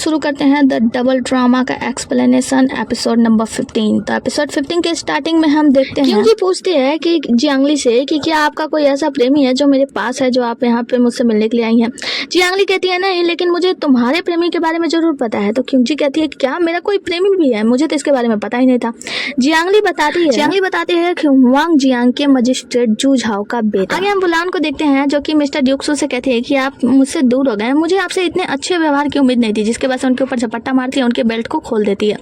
शुरू करते हैं द डबल ड्रामा का एक्सप्लेनेशन एपिसोड नंबर 15। तो एपिसोड 15 के स्टार्टिंग में हम देखते हैं क्योंकि पूछती है कि जियांगली से कि क्या आपका कोई ऐसा प्रेमी है जो मेरे पास है, जो आप यहाँ पे मुझसे मिलने के लिए आई हैं। जियांगली कहती है नहीं, लेकिन मुझे तुम्हारे प्रेमी के बारे में जरूर पता है। तो क्योंकि कहती है कि क्या मेरा कोई प्रेमी भी है, मुझे तो इसके बारे में पता ही नहीं था। जियांगली बताती है कि वांग जियांग के मजिस्ट्रेट जू झाओ का बेटा। आगे हम बुलान को देखते हैं जो कि मिस्टर ड्यूक्सू से कहते हैं कि आप मुझसे दूर हो गए, मुझे आपसे इतने अच्छे व्यवहार की उम्मीद नहीं थी। जिसके बाद से उनके ऊपर झपट्टा मारती है, उनके बेल्ट को खोल देती है।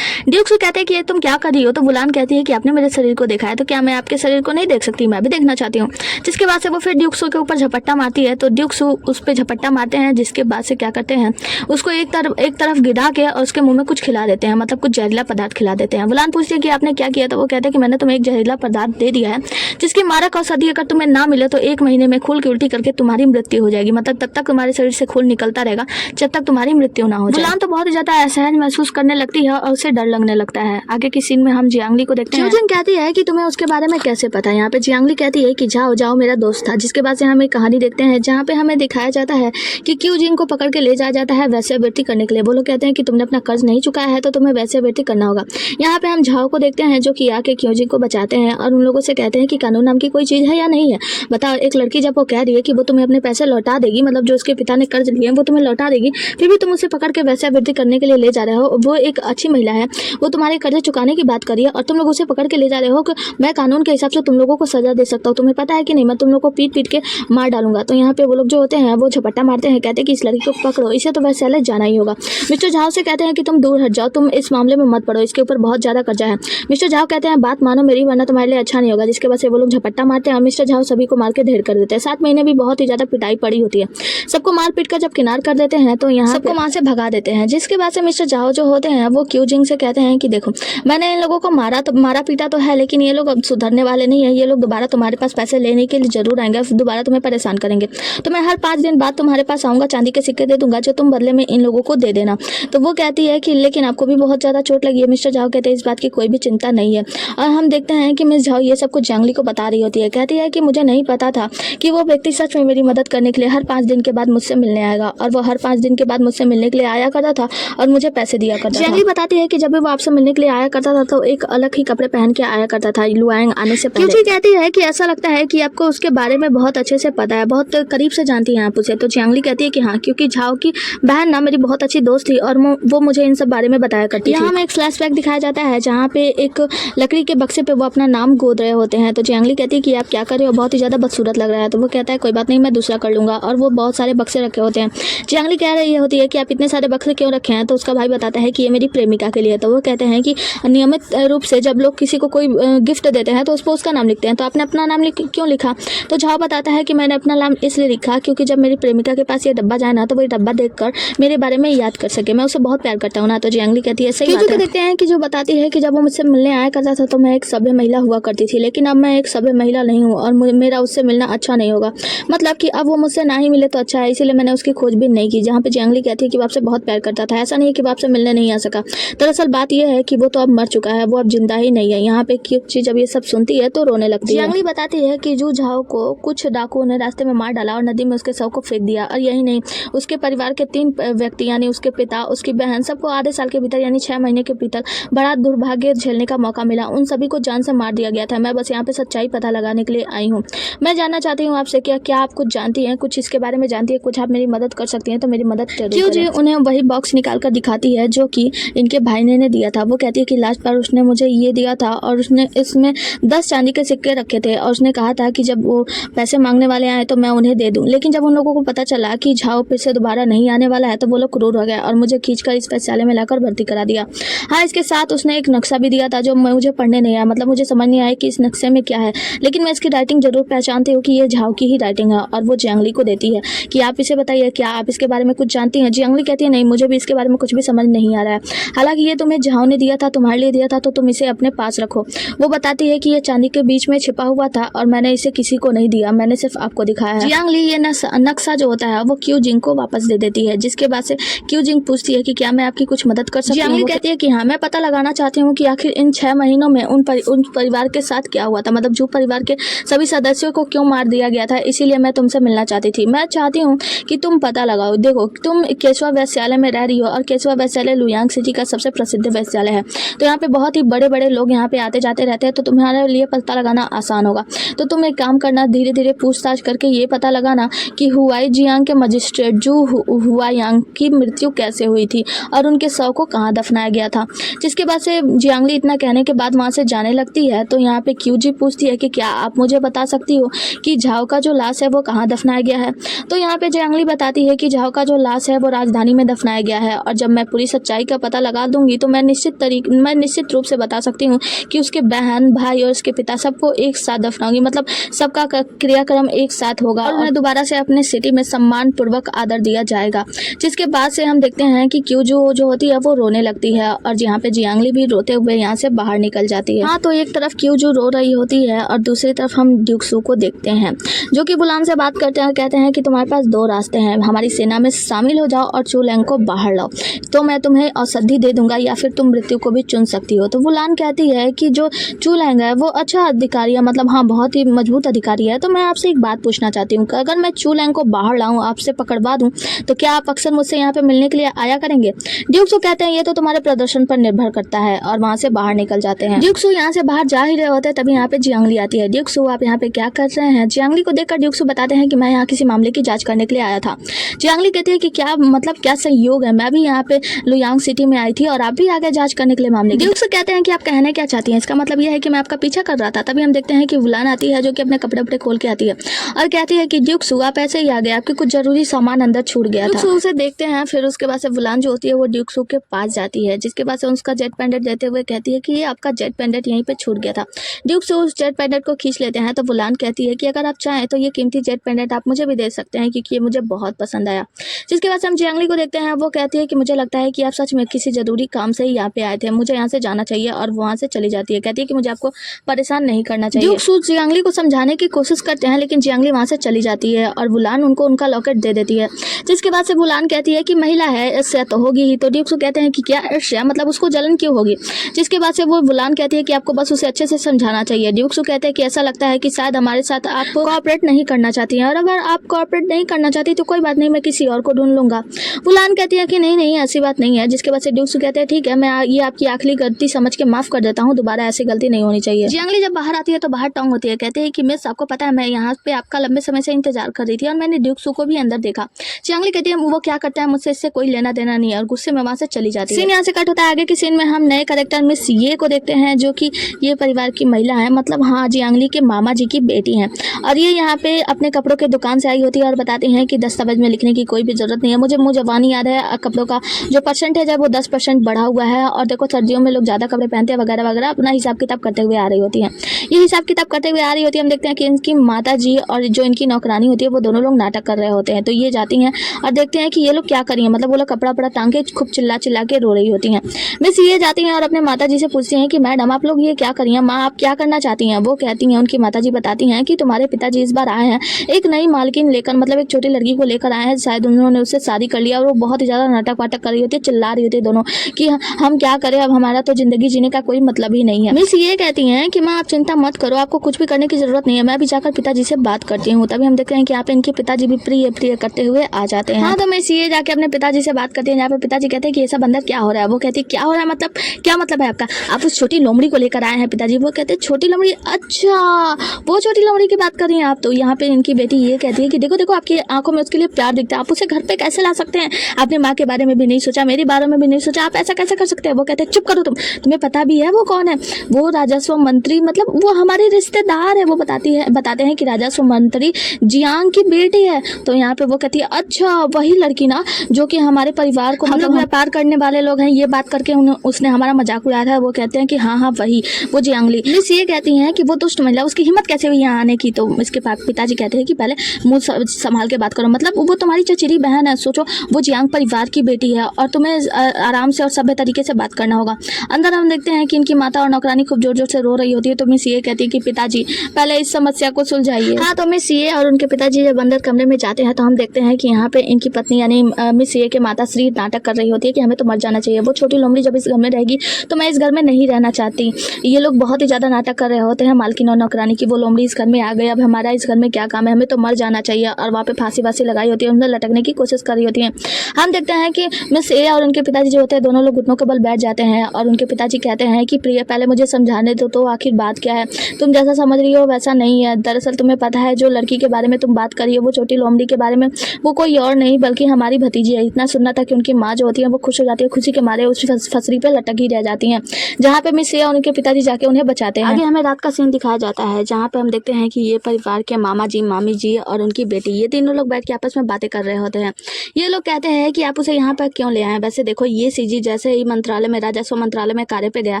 ड्यूक्सू कहते हैं कि ये तुम क्या कर रही हो। तो बुलान कहती है कि आपने मेरे शरीर को देखा है, तो क्या मैं आपके शरीर को नहीं देख सकती, मैं भी देखना चाहती हूँ। जिसके बाद से वो फिर ड्यूक्सू के ऊपर झपट्टा मारती है। तो ड्यूक्सू उस पर झपट्टा मारते हैं। जिसके बाद से क्या करते हैं, उसको एक तरफ गिरा के और उसके मुंह में कुछ खिला देते हैं, मतलब कुछ जहरीला पदार्थ खिला देते हैं। बुलान पूछती है कि आपने क्या किया। तो वो कहते हैं कि मैंने तुम्हें एक जहरीला पदार्थ दे दिया है जिसकी मारक औषधि अगर तुम्हें ना मिले तो 1 महीने में खून की उल्टी करके तुम्हारी मृत्यु हो जाएगी। मतलब तब तक तुम्हारे शरीर से खून निकलता रहेगा जब तक तुम्हारी मृत्यु ना हो जाए। बुलान तो बहुत ज्यादा असहज महसूस करने लगती है और उसे डर लगने लगता है। आगे की सीन में हम जियांगली को देखते हैं। क्यूजिंग कहती है कि तुम्हें उसके बारे में कैसे पता है। यहाँ पे जियांगली कहती है कि जाओ मेरा दोस्त था। जिसके बाद से हम एक कहानी देखते हैं जहाँ पे हमें दिखाया जाता है कि क्यूजिंग को पकड़ के ले जाया जाता है वैश्यावृत्ति करने के लिए। वो लोग कहते हैं कि तुमने अपना कर्ज नहीं चुकाया है तो तुम्हें वैश्यावृत्ति करना होगा। यहाँ पे हम झाओ को देखते हैं जो कि आके क्यूजिंग को बचाते हैं और उन लोगों से कहते हैं कि कानून नाम की कोई चीज है या नहीं है। बताओ, एक लड़की जब वो कह रही है कि वो तुम्हें अपने पैसे लौटा देगी, मतलब जो उसके पिता ने कर्ज लिए वो तुम्हें लौटा देगी, फिर भी तुम उसे पकड़ के वैश्यावृत्ति करने के लिए ले जा रहे हो। वो एक अच्छी महिला है, वो तुम्हारे कर्ज चुकाने की बात करिए और तुम लोग उसे पकड़ के ले जा रहे हो कि मैं कानून के हिसाब से तुम लोगों को सजा दे सकता हूँ। तुम्हें पता है कि नहीं, मैं तुम लोग को पीट के मार डालूंगा। तो यहाँ पे वो लोग जो होते हैं वो झपट्टा मारते हैं, कहते हैं कि इस लड़की को पकड़ो, इसे तो वैश्यालय जाना ही होगा। मिस्टर झाओ से कहते हैं कि तुम दूर हट जाओ, तुम इस मामले में मत पड़ो, इसके ऊपर बहुत ज्यादा कर्जा है। मिस्टर झाओ कहते हैं बात मानो मेरी, वरना तुम्हारे लिए अच्छा नहीं होगा। जिसके बाद से वो लोग झपट्टा मारते हैं और मिस्टर झाओ सभी को मार के ढेर कर देते हैं। 7 महीने भी बहुत ही ज्यादा पिटाई पड़ी होती है। सबको मार पीट कर जब किनार कर देते हैं तो यहाँ सबको वहां से भगा देते हैं। जिसके बाद से मिस्टर झाओ जो होते हैं वो क्यूजिंग से कहते हैं कि देखो, मैंने इन लोगों को मारा पीटा तो है, लेकिन ये लोग अब सुधरने वाले नहीं है। ये लोग दोबारा तुम्हारे पास पैसे लेने के लिए जरूर आएंगे, दोबारा तुम्हें परेशान करेंगे। तो मैं हर 5 दिन बाद तुम्हारे पास आऊंगा, चांदी के सिक्के दे दूंगा जो तुम बदले में इन लोगों को दे देना। तो वो कहती है कि लेकिन आपको भी बहुत ज्यादा चोट लगी है। मिस्टर झाओ कहते हैं इस बात की कोई भी चिंता नहीं है। और हम देखते हैं कि मिस झाओ ये सब कुछ जियांगली को बता रही होती है। कहती है कि मुझे नहीं पता था कि वो व्यक्ति सच में मेरी मदद करने के लिए हर 5 दिन के बाद मुझसे मिलने आएगा, और वो हर 5 दिन के बाद मुझसे मिलने के लिए आया करता था और मुझे पैसे दिया करता था। जियांगली बताती है कि जब भी वो आपसे मिलने के लिए आया करता था तो एक अलग ही कपड़े पहन के आया करता था लुआंग आने से पहले। कहती है कि ऐसा लगता है कि आपको उसके बारे में बहुत अच्छे से पता है, बहुत करीब से जानती है आप उसे। तो जियांगली कहती है कि हाँ, क्योंकि झाओ की बहन ना मेरी बहुत अच्छी दोस्त थी और वो मुझे इन सब बारे में बताया करती थी। यहाँ हमें एक फ्लैशबैक दिखाया जाता है जहाँ पे एक लकड़ी के बक्से पे वो अपना नाम गोद रहे होते हैं। तो जियांगली कहती है कि आप क्या कर रहे हो, बहुत ही ज्यादा बदसूरत लग रहा है। तो वो कहता है कोई बात नहीं, मैं दूसरा कर लूंगा। और वो बहुत सारे बक्से रखे होते हैं। जियांगली कह रही होती है कि आप इतने सारे बक्से क्यों रखे हैं। तो उसका भाई बताता है कि ये मेरी प्रेमिका के लिए। तो वो कहते हैं कि नियमित रूप से जब लोग किसी को कोई गिफ्ट देते हैं तो उस पर उसका नाम लिखते हैं, तो आपने अपना नाम क्यों लिखा। तो झाओ बताता है कि मैंने अपना नाम इसलिए लिखा क्योंकि जब मेरी प्रेमिका के पास ये डब्बा जाए ना तो वो डब्बा देखकर मेरे बारे में याद कर सके, मैं उसे बहुत प्यार करता हूँ ना। तो जियांगली कहती है सही बात है। देखते हैं कि जो बताती है कि जब वो मुझसे मिलने आया करता था तो मैं एक सभ्य महिला हुआ करती थी, लेकिन अब मैं एक सभ्य महिला नहीं हूँ और मेरा उससे मिलना अच्छा नहीं होगा। मतलब कि अब वो मुझसे ना ही मिले तो अच्छा है, इसीलिए मैंने उसकी खोजबीन नहीं की। जहाँ पे जियांगली कहती है कि वो आपसे बहुत प्यार करता था, ऐसा नहीं है कि वो आपसे मिलने नहीं आ सका। दरअसल बात यह है कि वो तो अब मर चुका है, वो अब जिंदा ही नहीं है। यहाँ पे क्यूची जब ये सब सुनती है तो रोने लगती है। जियांगली बताती है कि जू झाओ को कुछ डाकुओं ने रास्ते में मार डाला और नदी में उसके शव को फेंक दिया। और यही नहीं, उसके परिवार के 3 व्यक्ति यानी उसके पिता, उसकी बहन, सबको आधे साल के भीतर यानी 6 महीने के भीतर बड़ा दुर्भाग्य झेलने का मौका मिला। उन सभी को जान से मार दिया गया था। मैं बस यहाँ पे सच्चाई पता लगाने के लिए आई हूँ। मैं जानना चाहती हूँ आपसे क्या आप कुछ जानती हैं, कुछ इसके बारे में जानती है, कुछ आप मेरी मदद कर सकती हैं तो मेरी मदद क्यों जी। उन्हें वही बॉक्स निकाल कर दिखाती है जो कि इनके भाई ने दिया था। वो कहती है कि लास्ट बार उसने मुझे ये दिया था और उसने इसमें 10 चांदी के सिक्के रखे थे और उसने कहा था कि जब वो पैसे मांगने वाले आए तो मैं उन्हें दे दूं। लेकिन जब उन लोगों को पता चला कि झाओ फिर से दोबारा नहीं आने वाला है तो वो लोग क्रूर हो गए और मुझे खींचकर इस वैश्यालय में लाकर भर्ती करा दिया। हाँ, इसके साथ उसने एक नक्शा भी दिया था जो मुझे पढ़ने नहीं आया, मतलब मुझे समझ नहीं आया कि इस नक्शे में क्या है, लेकिन मैं इसकी राइटिंग जरूर पहचानती हूँ कि ये झाओ की ही राइटिंग है। और वो जियांगली को देती है कि आप इसे बताइए, क्या आप इसके बारे में कुछ जानती हैं। जियांगली कहती है नहीं, मुझे भी इसके बारे में कुछ भी समझ नहीं आ रहा है। हालांकि ये तुम्हें हमें झाओ ने दिया था, तुम्हारे लिए दिया था, तो तुम इसे अपने पास रखो। वो बताती है कि ये चांदी के बीच में छिपा हुआ था और मैंने इसे किसी को नहीं दिया, मैंने सिर्फ आपको दिखाया है। जियांग ली ये नक्शा जो होता है वो क्यू जिंग को वापस दे देती है, जिसके बाद से क्यू जिंग पूछती है कि क्या मैं आपकी कुछ मदद कर सकती हूँ। जियांग ली कहती है कि हाँ, मैं पता लगाना चाहती हूँ कि आखिर इन 6 महीनों में उन परिवार के साथ क्या हुआ था, मतलब जो परिवार के सभी सदस्यों को क्यों मार दिया गया था, इसीलिए मैं तुमसे मिलना चाहती थी। मैं चाहती हूँ कि तुम पता लगाओ। देखो, तुम केशवा वैश्यालय में रह रही हो और केशवा वैश्यालय लुयांग सिटी का सबसे प्रसिद्ध वैश्यालय है, तो यहाँ पे बहुत ही बड़े बड़े लोग यहाँ पे आते जाते रहते हैं, तो तुम्हारे लिए पता लगाना आसान होगा। तो तुम एक काम करना, धीरे धीरे पूछताछ करके ये पता लगाना कि हुआई जियांग के मजिस्ट्रेट जू हुआयांग की मृत्यु कैसे हुई थी और उनके शव को कहाँ दफनाया गया था। जिसके बाद से जियांग ली इतना कहने के बाद वहाँ से जाने लगती है। तो यहाँ पे क्यूजी पूछती है कि क्या आप मुझे बता सकती हो कि झाओ का जो लाश है वो कहाँ दफनाया गया है। तो यहाँ पे जियांग ली बताती है कि झाओ का जो लाश है वो राजधानी में दफनाया गया है, और जब मैं पूरी सच्चाई का पता लगा दूंगी तो मैं निश्चित रूप से बता सकती हूँ कि उसके बहन, भाई और उसके पिता सबको एक साथ दफनाऊंगी, मतलब सबका क्रियाक्रम एक साथ होगा और उन्हें दोबारा से अपने सिटी में सम्मान पूर्वक आदर दिया जाएगा। जिसके बाद से हम देखते हैं कि क्यूजू जो होती है वो रोने लगती है, और यहाँ पे जियांग ली भी रोते हुए यहाँ से बाहर निकल जाती है। हाँ, तो एक तरफ क्यूजू रो रही होती है और दूसरी तरफ हम ड्यूक सू को देखते हैं, जो कि बुलान से बात करते हैं, कहते हैं कि तुम्हारे पास 2 रास्ते हैं, हमारी सेना में शामिल हो जाओ और चू लैंग को बाहर लाओ, तो मैं तुम्हें औषधि दे दूंगा, या फिर तुम मृत्यु को भी चुन सकती हो। तो बुलान कहती है कि जो चू लैंग है वो अच्छा अधिकारी है, मतलब हाँ बहुत ही मजबूत अधिकारी है, तो मैं आपसे एक बात पूछना चाहती हूँ कि अगर मैं चू लैंग को बाहर लाऊं, आपसे पकड़वा दूं, तो क्या आप अक्सर मुझसे यहाँ पे मिलने के लिए आया करेंगे। ड्यूक सू कहते हैं ये तो तुम्हारे प्रदर्शन पर निर्भर करता है, और वहाँ से बाहर निकल जाते हैं। ड्यूक सू यहाँ से बाहर जा ही रहे होते हैं, तभी यहाँ पे जियांग ली आती है। ड्यूक सू, आप यहाँ पे क्या कर रहे हैं। जियांग ली को देखकर ड्यूक सू बताते हैं कि मैं यहाँ किसी मामले की जांच करने के लिए आया था। जियांग ली कहती है कि क्या मतलब क्या संयोग है, मैं भी यहाँ पे लुयांग सिटी में आई थी और आप भी आगे जांच करने के लिए मामले। ड्यूक सू कहते हैं कि आप कहने क्या चाहती हैं, इसका मतलब यह है कि मैं आपका पीछा कर रहा था। तभी हम देखते हैं कि वुलान आती है, जो कि अपने कपड़े उपड़े खोल के आती है और कहती है कि ड्यूक सू आप ऐसे ही आ गए, आपके कुछ जरूरी सामान अंदर छूट गया था। ड्यूक सू उसे देखते हैं, फिर उसके बाद से वुलान जो होती है वो ड्यूक सू के पास जाती है, जिसके बाद से उसका जेट पेंडेंट देते हुए कहती है कि ये आपका जेट पेंडेंट यहीं पे छूट गया था। ड्यूक सू उस जेट पेंडेंट को खींच लेते हैं, तो वुलान कहती है कि अगर आप चाहें तो ये कीमती जेट पेंडेंट आप मुझे भी दे सकते हैं, क्योंकि ये मुझे बहुत पसंद आया। जिसके बाद से हम जियांग ली को देखते हैं, वो कहती है कि मुझे लगता है कि आप सच में किसी जरूरी काम से ही यहाँ पे आए थे, मुझे यहाँ से जाना चाहिए, और वहाँ से चली जाती है। कहती है कि मुझे आपको परेशान नहीं करना चाहिए। ड्यूक सू जियांग ली को समझाने की कोशिश करते हैं, लेकिन जियांग ली वहाँ से चली जाती है और वुलान उनको उनका लॉकेट दे देती है। जिसके बाद से वुलान कहती है कि महिला है, ईर्ष्या तो होगी ही। तो ड्यूक सू कहते हैं कि क्या ईर्ष्या, मतलब उसको जलन क्यों होगी। जिसके बाद से वो वुलान कहती है कि आपको बस उसे अच्छे से समझाना चाहिए। ड्यूक सू कहते हैं कि ऐसा लगता है कि शायद हमारे साथ आप कोऑपरेट नहीं करना चाहती हैं, और अगर आप कोऑपरेट नहीं करना चाहती तो कोई बात नहीं, मैं किसी और को ढूंढ लूंगा। वुलान कहती है कि नहीं ऐसी बात नहीं है। जिसके बाद से ड्यूक सू कहते हैं ठीक है, मैं ये आपकी आखिरी गलती समझ के माफ कर देता हूँ, दोबारा ऐसी गलती नहीं होनी चाहिए। जियांग ली जब बाहर आती है तो बाहर टोंग होती है, कहते हैं कि मिस आपको पता है मैं यहाँ पे आपका लंबे समय से इंतजार कर रही थी और मैंने ड्यूक सू को भी अंदर देखा। जियांग ली कहती है वो क्या करता है मुझसे इससे कोई लेना देना नहीं है, और गुस्से में वहाँ से चली जाती है। सीन यहाँ से कट होता है। आगे की सीन में हम नए कैरेक्टर मिस ये को देखते हैं, जो कि ये परिवार की महिला है, मतलब हाँ जियांग ली के मामा जी की बेटी है, और ये यहाँ पे अपने कपड़ों के दुकान से आई होती है और बताती हैं कि दस्तावेज में लिखने की कोई भी जरूरत नहीं है। मुझे मुँह जबानी याद है, कपड़ों का जो परसेंटेज है वो 10% बढ़ा हुआ है, और देखो सर्दियों में लोग ज़्यादा कपड़े पहनते हैं वगैरह वगैरह, अपना हिसाब किताब करते हुए आ रही होती है। ये हिसाब किताब करते हुए आ रही होती है। हम देखते हैं कि इनकी माता जी और जो इनकी नौकरानी होती है वो दोनों लोग नाटक कर रहे होते हैं। तो ये जाती हैं और देखते हैं कि ये लोग क्या कर रही हैं, मतलब वो लोग कपड़ा वपड़ा टांग के खूब चिल्ला चिल्ला के रो रही होती हैं। मिस ये जाती हैं और अपने माता जी से पूछती हैं कि मैडम आप लोग ये क्या कर रही हैं, माँ आप क्या करना चाहती हैं। वो कहती हैं, उनकी माता जी बताती हैं कि तुम्हारे पिताजी इस बार आए हैं एक नई मालकिन लेकर, मतलब एक छोटी लड़की को लेकर आए हैं, शायद उन्होंने उससे शादी कर लिया, और वो बहुत ही ज़्यादा नाटक वाटक कर रही होती है, चिल्ला रही होती है दोनों कि हम क्या करें, अब हमारा तो जिंदगी जीने का कोई मतलब ही नहीं है। मिस ये कहती हैं कि माँ आप चिंता मत करो, आपको कुछ भी करने की जरूरत नहीं है, मैं भी जाकर पिताजी से बात करती हूँ। तभी हम देखते हैं कि यहाँ पे इनके पिताजी भी प्रिय प्रिय करते हुए आ जाते हैं। हाँ, तो मिस ये जाके अपने पिताजी से बात करती है, यहाँ पे पिताजी कहते हैं कि ये सब अंदर क्या हो रहा है। वो कहती है क्या हो रहा है, मतलब क्या मतलब है आपका, आप उस छोटी लोमड़ी को लेकर आए हैं पिताजी। वो कहते हैं छोटी लोमड़ी, अच्छा वो छोटी लोमड़ी की बात कर रही हैं आप। तो यहाँ पे इनकी बेटी ये कहती है कि देखो देखो आपकी आंखों में उसके लिए प्यार दिखता है, आप उसे घर पे कैसे ला सकते हैं, आपने माँ के बारे में भी नहीं सोचा, मेरे बारे में भी नहीं सोचा, आप ऐसा कैसे कर सकते हैं। वो कहते हैं चुप करो तुम्हें पता भी है वो कौन है, वो राजस्व मंत्री, मतलब वो हमारे रिश्तेदार है। वो बताते हैं कि राजस्व मंत्री जियांग की बेटी है। तो यहाँ पे वो कहती है अच्छा वही लड़की ना जो कि हमारे परिवार को मतलब व्यापार करने वाले लोग हैं, ये बात करके उसने हमारा मजाक उड़ाया था। वो कहते हैं कि हाँ वही वो जियांग ली। मिस ये कहती हैं कि वो दुष्ट महिला, उसकी हिम्मत कैसे हुई यहाँ आने की। तो इसके पिताजी कहते हैं कि पहले मुंह संभाल के बात करो, मतलब वो तुम्हारी चचेरी बहन है, सोचो वो जियांग परिवार की बेटी है और तुम्हें आराम से और सभ्य तरीके से बात करना होगा। अंदर हम देखते हैं कि इनकी माता और नौकरानी खूब जोर जोर से रो रही होती है। तो मिस ये कहती है कि पिताजी पहले इस समस्या को सुलझाइए। हाँ, तो मिस ये और उनके पिताजी जब अंदर कमरे में जाते हैं तो हम देखते हैं कि यहाँ पे इनकी पत्नी यानी मिस ये के माता श्री नाटक कर रही होती है कि हमें तो मर जाना चाहिए, वो छोटी लोमड़ी जब इस घर में रहेगी तो मैं इस घर में नहीं रहना चाहती। ये लोग बहुत ही ज्यादा नाटक कर रहे होते हैं मालकिन और नौकरानी की, वो लोमड़ी इस घर में आ गई, अब हमारा इस घर में क्या काम है, हमें तो मर जाना चाहिए। और वहाँ पे फांसी वासी लगाई होती है, उन्हें लटकने की कोशिश कर रही होती है। हम देखते हैं कि मिस ए और उनके पिताजी जो होते हैं दोनों लोग घुटनों के बल बैठ जाते हैं और उनके पिताजी कहते हैं कि प्रिया पहले मुझे समझाने दो तो आखिर बात क्या है, तुम जैसा समझ रही हो वैसा नहीं है। दरअसल तुम्हें पता है जो लड़की के बारे में तुम बात करी हो वो छोटी लोमड़ी के बारे में, वो कोई और नहीं बल्कि हमारी भतीजी है। इतना सुनना था कि उनकी माँ जो होती है वो खुश हो जाती है, खुशी के मारे उस फसरी पे लटक ही रह जाती हैं, जहाँ पे मिस ए और उनके पिताजी जाके उन्हें बचाते हैं। आगे हमें रात का सीन दिखाया जाता है जहाँ पे हम देखते हैं कि ये परिवार के मामा जी, मामी जी और उनकी बेटी, ये तीनों लोग बैठ के आपस में बातें कर रहे होते हैं। ये लोग कहते हैं कि आप उसे यहाँ पर क्यों ले आए। वैसे देखो ये सीजी जैसे ही मंत्रालय में, राजस्व मंत्रालय में कार्य पे गया,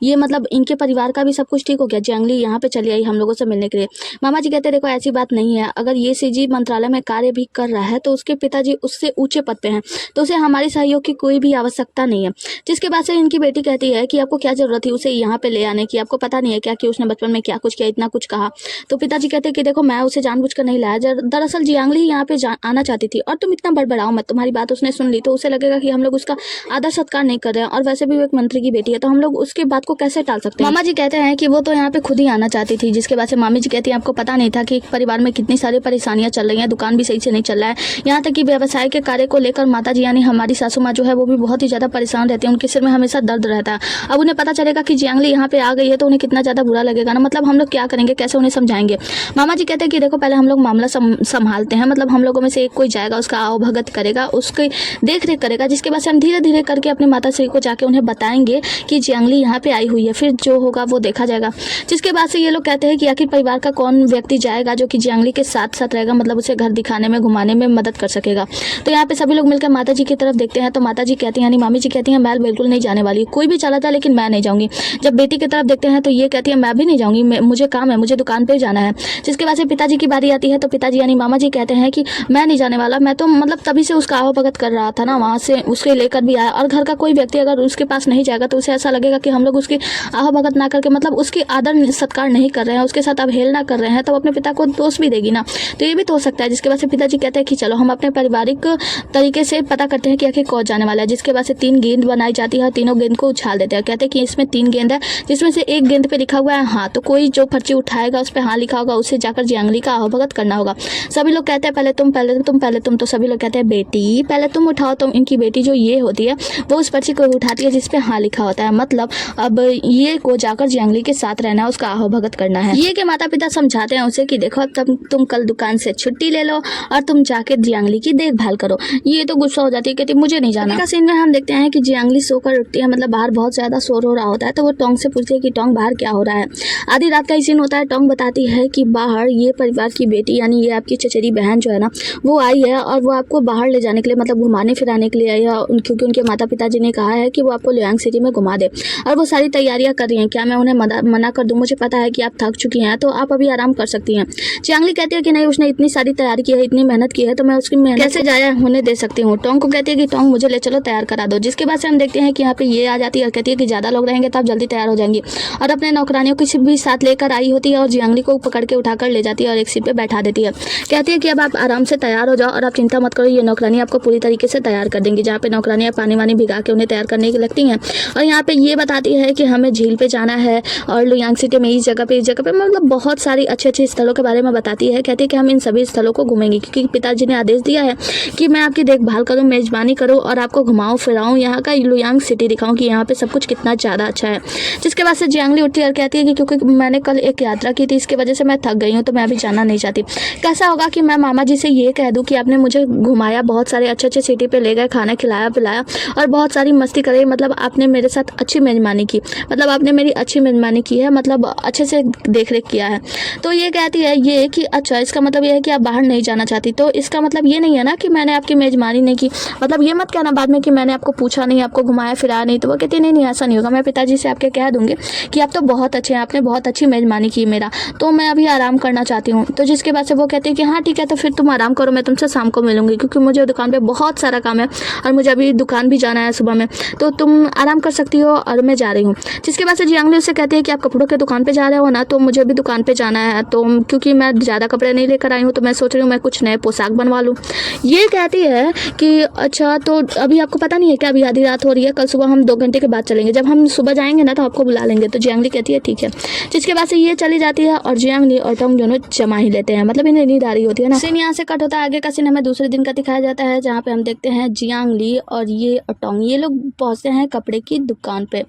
ये मतलब इनके परिवार का भी सब कुछ ठीक हो गया। जियांगली यहाँ पे चली आई हम लोगों से मिलने के लिए। मामा जी कहते हैं देखो ऐसी बात नहीं है, अगर ये सीजी मंत्रालय में कार्य भी कर रहा है तो उसके पिताजी उससे ऊंचे पद पे हैं, तो उसे हमारी सहयोग की कोई भी आवश्यकता नहीं है। जिसके बाद से इनकी बेटी कहती है कि आपको क्या जरूरत थी उसे यहाँ पे ले आने की, आपको पता नहीं है क्या कि उसने बचपन में क्या कुछ किया, इतना कुछ कहा। तो पिताजी कहते हैं कि देखो मैं उसे जानबूझकर नहीं लाया, दरअसल जियांगली ही यहाँ पे आना चाहती थी और तुम इतना बड़बड़ाओ मत, तुम्हारी बात उसने सुन ली तो उसे लगेगा कि हम लोग उसका आदर सत्कार नहीं कर रहे हैं, और वैसे भी वो एक मंत्री की बेटी है तो हम लोग उसके बात को कैसे टाल सकते हैं। मामा जी कहते हैं कि वो तो यहाँ पे खुद ही आना चाहती थी। जिसके बाद से मामी जी कहती है आपको पता नहीं था कि परिवार में कितनी सारी परेशानियां चल रही हैं, दुकान भी सही से नहीं चल रहा है, यहाँ तक कि व्यवसाय के कार्य को लेकर माता जी यानी हमारी सासू माँ जो है वो भी बहुत ही ज्यादा परेशान रहती है, उनके सिर में हमेशा दर्द रहता है। अब उन्हें पता चलेगा कि जियांगली यहाँ पे आ गई है तो उन्हें कितना ज्यादा बुरा लगेगा ना, मतलब हम लोग क्या करेंगे, कैसे उन्हें समझाएंगे। मामा जी कहते हैं कि देखो पहले हम लोग मामला संभालते हैं, मतलब हम लोगों में से एक कोई जाएगा, उसका आओ भगत करेगा, उसकी देख रेख करेगा, जिसके बाद से हम धीरे धीरे करके अपनी माता श्री को जाके उन्हें बताएंगे कि जियांगली यहाँ पे आई हुई है, फिर जो होगा वो देखा जाएगा। जिसके बाद से ये लोग कहते हैं कि आखिर परिवार का कौन व्यक्ति जाएगा जो कि जियांगली के साथ साथ रहेगा, मतलब उसे घर दिखाने में, घुमाने में मदद कर सकेगा। तो यहाँ पे सभी लोग मिलकर माता जी की तरफ देखते हैं तो माता जी कहती हैं यानी मामी जी कहती हैं मैं बिल्कुल नहीं जाने वाली, कोई भी चला जाए लेकिन मैं नहीं जाऊंगी। जब बेटी की तरफ देखते हैं तो ये कहती है मैं भी नहीं जाऊंगी, मुझे काम है, मुझे दुकान पे जाना है। जिसके बाद से पिताजी की बारी आती है तो पिताजी यानी मामा जी कहते हैं कि मैं नहीं जाने वाला, मैं तो मतलब तभी से उसका आहो भगत कर रहा था ना, वहाँ से उसके लेकर भी आया, और घर का कोई व्यक्ति अगर उसके पास नहीं जाएगा तो उसे ऐसा लगेगा कि हम लोग उसकी आहो भगत ना करके मतलब उसकी आदर सत्कार नहीं कर रहे हैं, उसके साथ अवहेलना कर रहे हैं, तो अपने पिता को दोष भी देगी ना, तो ये भी तो हो सकता है। जिसके बाद से पिताजी कहते हैं कि चलो हम अपने पारिवारिक तरीके से पता करते हैं कि आखिर कौन जाने वाला है। जिसके बाद से 3 गेंद बनाई जाती है और तीनों गेंद को उछाल देते हैं। कहते हैं कि इसमें 3 गेंद है जिसमें से एक गेंद पे लिखा हुआ है हाँ, तो कोई जो पर्ची उठाएगा उस पर हाँ लिखा होगा उसे जाकर जियांगली का आहो भगत करना होगा। सभी लोग कहते हैं पहले तुम, पहले तुम, पहले तुम, तो सभी लोग कहते हैं बेटी पहले तुम उठाओ। तो इनकी बेटी जो ये होती है वो उस पर्ची को उठाती है जिसपे हाँ लिखा होता है, मतलब अब ये को जाकर जियांगली के साथ रहना है, उसका आहो भगत करना है। ये के माता पिता समझाते हैं उसे कि देखो तब तुम कल दुकान से छुट्टी ले लो और तुम जाके जियांगली की देखभाल करो। ये तो गुस्सा हो जाती है, कहती मुझे नहीं जाना। सीन में हम देखते हैं कि जियांगली सोकर उठती है, मतलब बाहर बहुत ज्यादा शोर हो रहा होता है तो वो टोंग से पूछती है कि टोंग बाहर क्या हो रहा है। आधी रात का ही सीन होता है। टोंग बताती है कि बाहर ये परिवार की बेटी यानी ये आपकी चचेरी बहन जो है ना वो आई है और वो आपको बाहर ले जाने के लिए मतलब घुमाने फिराने के लिए आई है, क्योंकि उनके माता पिताजी ने कहा है कि वो आपको लुयांग सिटी में घुमा दे और वो सारी तैयारियां कर रही हैं। क्या मैं उन्हें मना कर दूं? मुझे पता है कि आप थक चुकी हैं तो आप अभी आराम कर सकती हैं। जियांगली कहती है कि नहीं, उसने इतनी सारी तैयारी की है, इतनी मेहनत की है तो मैं उसकी मेहनत कैसे जाया होने दे सकती हूँ। टोंग को कहती है कि टोंग मुझे ले चलो, तैयार करा दो। जिसके बाद से हम देखते हैं कि यहाँ पे ये आ जाती है और कहती है कि ज्यादा लोग रहेंगे तो आप जल्दी तैयार हो जाएंगी, और अपने नौकरानियों की भी साथ लेकर आई होती है और जियांगली को पकड़ के उठाकर ले जाती है और एक सीट पे बैठा देती है। कहती है कि अब आप आराम से तैयार हो जाओ और आप चिंता मत करो, ये नौकरानी आपको पूरी तरीके से तैयार कर देंगी। जहाँ पे नौकरानियां पानी वानी भिगा के उन्हें तैयार करने की लगती हैं। और यहाँ पे ये बताती है कि हमें झील पे जाना है और लुयांग सिटी में इस जगह पे मतलब बहुत सारी अच्छे स्थलों के बारे में बताती है। कहती है कि हम इन सभी स्थलों को घूमेंगे क्योंकि पिताजी ने आदेश दिया है कि मैं आपकी देखभाल करूँ, मेजबानी करूँ और आपको घुमाऊँ फिराऊँ, यहाँ का लुयांग सिटी दिखाऊँ कि यहाँ पे सब कुछ कितना ज़्यादा अच्छा है। जिसके बाद से जियांगली उठती है और कहती है कि क्योंकि मैंने कल एक यात्रा की थी इसकी वजह से मैं थक गई हूँ तो मैं अभी जाना नहीं चाहती। कैसा होगा कि मैं मामा जी से ये कह दूँ कि आपने मुझे घुमाया, बहुत सारे अच्छे सिटी पे ले गए, खाना खिलाया पिलाया और बहुत सारी मस्ती करी, मतलब आपने मेरे साथ अच्छी मेजबानी की, मतलब आपने मेरी अच्छी मेजबानी की है, मतलब अच्छे से देख रेख किया है। तो ये कहती है ये कि अच्छा इसका मतलब ये है कि आप बाहर नहीं जाना चाहती, तो इसका मतलब ये नहीं है ना कि मैंने आपकी मेजबानी नहीं की, मतलब ये मत कहना बाद में कि मैंने आपको पूछा नहीं, आपको घुमाया फिराया नहीं। तो वो कहती नहीं ऐसा नहीं होगा, मैं पिताजी से आपके कह दूंगी कि आप तो बहुत अच्छे हैं, आपने बहुत अच्छी मेजबानी की मेरा, तो मैं अभी आराम करना चाहती हूँ। तो जिसके बाद से वो कहती है कि हाँ ठीक है तो फिर तुम आराम करो, मैं तुमसे शाम को मिलूंगी क्योंकि मुझे दुकान पे बहुत सारा काम है और मुझे अभी दुकान भी जाना है सुबह में। तो तुम आराम कर सकती हो और मैं जा रही हूँ। जिसके बाद से जियांगली उससे कहती है कि आप कपड़ों के दुकान पे जा रहे हो ना, तो मुझे भी दुकान पे जाना है, तो क्योंकि मैं ज़्यादा कपड़े नहीं लेकर आई हूँ तो मैं सोच रही हूँ मैं कुछ नए पोशाक बनवा लूँ। ये कहती है कि अच्छा तो अभी आपको पता नहीं है क्या, अभी आधी रात हो रही है, कल सुबह हम 2 घंटे के बाद चलेंगे, जब हम सुबह जाएंगे ना तो आपको बुला लेंगे। तो जियांगली कहती है ठीक है। जिसके बाद से ये चली जाती है और जियांगली और टोंग दोनों जमा ही लेते हैं, मतलब इन्हें नींद आ रही होती है ना। सीन यहाँ से कट होता है, आगे का सीन हमें दूसरे दिन का दिखाया जाता है, जहाँ पे हम देखते हैं जियांगली और ये टोंग ये लोग पहुँचते हैं कपड़े की दुकान पे।